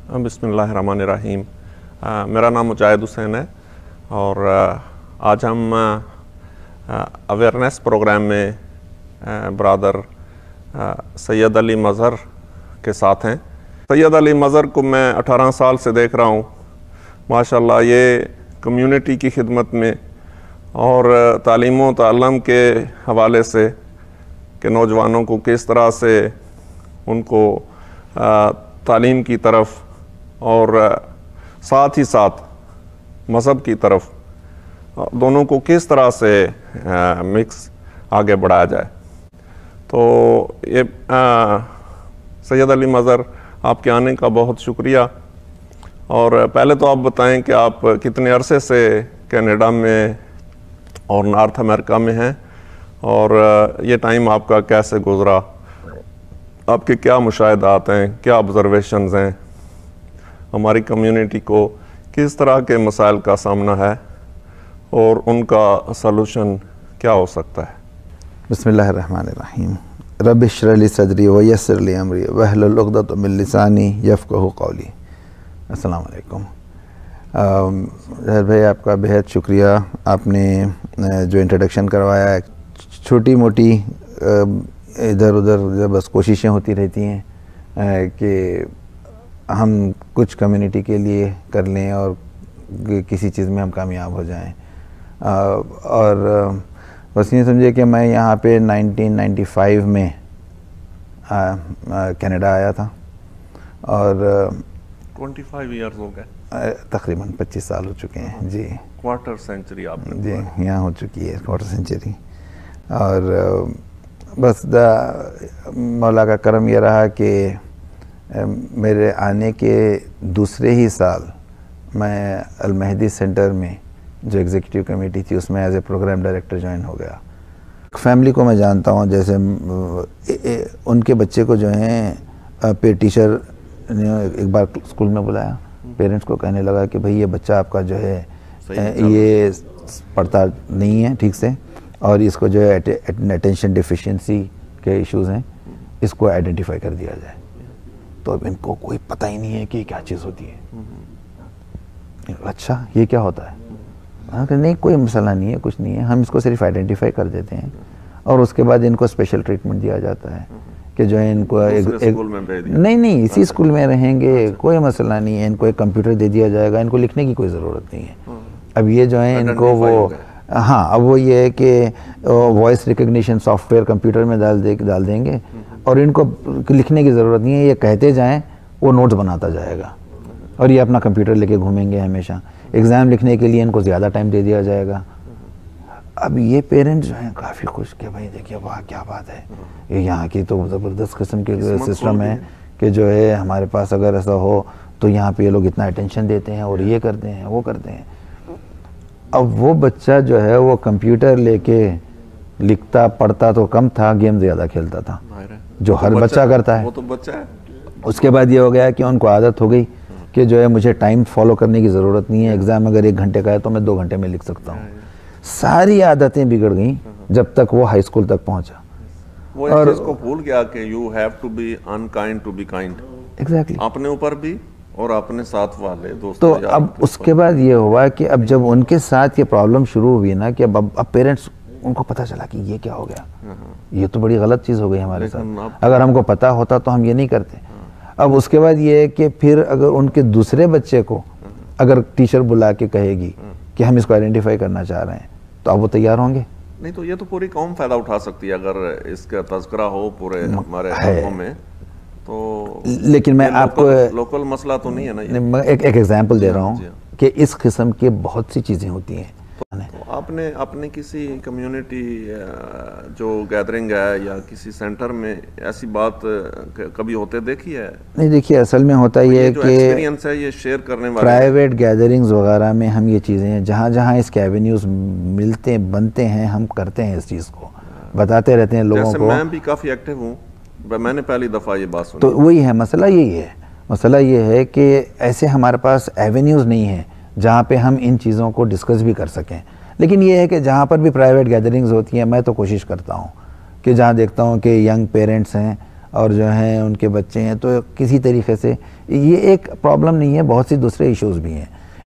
बिस्मिल्लाहिर्रहमानिर्रहीम। मेरा नाम मुजाहिद हुसैन है और आज हम अवेयरनेस प्रोग्राम में ब्रदर सैयद अली मज़हर के साथ हैं। सैयद अली मज़हर को मैं 18 साल से देख रहा हूँ। माशाल्लाह ये कम्युनिटी की खिदमत में और तालीम व ताल्लुम के हवाले से कि नौजवानों को किस तरह से उनको तालीम की तरफ और साथ ही साथ मज़हब की तरफ दोनों को किस तरह से मिक्स आगे बढ़ाया जाए। तो ये सैयद अली मज़हर, आपके आने का बहुत शुक्रिया। और पहले तो आप बताएं कि आप कितने अरसे से कनाडा में और नॉर्थ अमेरिका में हैं और ये टाइम आपका कैसे गुज़रा, आपके क्या मुशाहिदात हैं, क्या ऑब्ज़र्वेशंस हैं, हमारी कम्युनिटी को किस तरह के मसाइल का सामना है और उनका सलूशन क्या हो सकता है। बिस्मिल्लाहिर्रहमानिर्रहीम। रब्बि इश्रह ली सदरी व यस्सिर ली अमरी वहलुल उक़दतम मिन लिसानी यफ़क़हू क़ौली। अस्सलाम वालेकुम। जहर भाई, आपका बेहद शुक्रिया। आपने जो इंट्रोडक्शन करवाया है, छोटी मोटी इधर उधर बस कोशिशें होती रहती हैं कि हम कुछ कम्युनिटी के लिए कर लें और किसी चीज़ में हम कामयाब हो जाएं। और बस ये समझिए कि मैं यहाँ पे 1995 में कनाडा आया था और 25 ईयर्स हो गए, तकरीबन 25 साल हो चुके हैं जी। क्वार्टर सेंचुरी आपने जी यहाँ हो चुकी है, क्वार्टर सेंचुरी। और बस मौला का करम ये रहा कि मेरे आने के दूसरे ही साल मैं अल मेहदी सेंटर में जो एग्जीक्यूटिव कमेटी थी उसमें as a programme director join हो गया। फैमिली को मैं जानता हूँ, जैसे उनके बच्चे को जो है पे टीचर ने एक बार स्कूल में बुलाया, पेरेंट्स को कहने लगा कि भाई ये बच्चा आपका जो है ये पढ़ता नहीं है ठीक से और इसको जो है अटेंशन डिफिशिएंसी के इश्यूज़ हैं, इसको आइडेंटिफाई कर दिया जाए। तो अब इनको कोई पता ही नहीं है कि क्या चीज़ होती है। अच्छा ये क्या होता है? नहीं कोई मसला नहीं है, कुछ नहीं है, हम इसको सिर्फ आइडेंटिफाई कर देते हैं और उसके बाद इनको स्पेशल ट्रीटमेंट दिया जाता है कि जो है इनको नहीं इसी स्कूल में रहेंगे, कोई मसला नहीं है, इनको एक कंप्यूटर दे दिया जाएगा, इनको लिखने की कोई ज़रूरत नहीं है। अब ये जो है इनको वो अब वो ये है कि वॉइस रिकग्निशन सॉफ्टवेयर कंप्यूटर में डाल देंगे और इनको लिखने की ज़रूरत नहीं है, ये कहते जाएं वो नोट्स बनाता जाएगा और ये अपना कंप्यूटर लेके घूमेंगे हमेशा। एग्ज़ाम लिखने के लिए इनको ज़्यादा टाइम दे दिया जाएगा। अब ये पेरेंट्स जो हैं काफ़ी खुश कि भाई देखिए वाह क्या बात है, ये यहाँ की तो ज़बरदस्त किस्म के सिस्टम है कि जो है हमारे पास अगर ऐसा हो तो यहाँ पे ये लोग इतना अटेंशन देते हैं और ये करते हैं वो करते हैं। अब वो बच्चा जो है वो कंप्यूटर लेके लिखता पढ़ता तो कम था, गेम ज़्यादा खेलता था, जो हर बच्चा करता है। वो तो बच्चा है। उसके बाद ये हो गया कि उनको आदत हो गई कि जो है मुझे टाइम फॉलो करने की ज़रूरत नहीं है, एग्ज़ाम अगर 1 घंटे का है तो मैं 2 घंटे में लिख सकता हूँ। सारी आदतें बिगड़ गई जब तक वो हाई स्कूल तक पहुँचा। वो इस चीज़ को भूल गया कि you have to be unkind to be kind. Exactly, अपने ऊपर भी और अपने साथ वाले दोस्तों। तो अब उसके बाद ये हुआ कि अब जब उनके साथ ये प्रॉब्लम शुरू हुई ना कि अब पेरेंट्स उनको पता चला कि ये क्या हो गया, ये तो बड़ी गलत चीज़ हो गई हमारे साथ, अगर हमको पता होता तो हम ये नहीं करते। अब उसके बाद ये है कि फिर अगर उनके दूसरे बच्चे को अगर टीचर बुला के कहेगी कि हम इसको आइडेंटिफाई करना चाह रहे हैं तो अब वो तैयार होंगे? नहीं, तो ये तो पूरी कौम फ़ायदा उठा सकती है अगर इसका तज़किरा हो पूरे हमारे गाँव में तो। लेकिन मैं आपको लोकल मसला तो नहीं है ना। मैं एक एग्जांपल दे रहा हूँ कि इस किस्म की बहुत सी चीज़ें होती हैं। तो आपने किसी कम्युनिटी जो गैदरिंग है या किसी सेंटर में ऐसी बात कभी होते देखी है? नहीं, देखिए असल में होता ये है कि एक्सपीरियंस है ये शेयर करने वाले प्राइवेट गैदरिंग्स वगैरह में हम ये चीज़ें जहाँ जहाँ इसके एवेन्यूज़ मिलते बनते हैं हम करते हैं, इस चीज़ को बताते रहते हैं लोगों को। मैं भी काफ़ी एक्टिव हूँ, मैंने पहली दफ़ा ये बात सुनी। तो वही है मसला, यही है मसला, ये है कि ऐसे हमारे पास एवेन्यूज़ नहीं है जहाँ पे हम इन चीज़ों को डिस्कस भी कर सकें। लेकिन ये है कि जहाँ पर भी प्राइवेट गैदरिंग्स होती हैं मैं तो कोशिश करता हूँ कि जहाँ देखता हूँ कि यंग पेरेंट्स हैं और जो हैं उनके बच्चे हैं, तो किसी तरीके से ये एक प्रॉब्लम नहीं है, बहुत सी दूसरे इश्यूज भी हैं।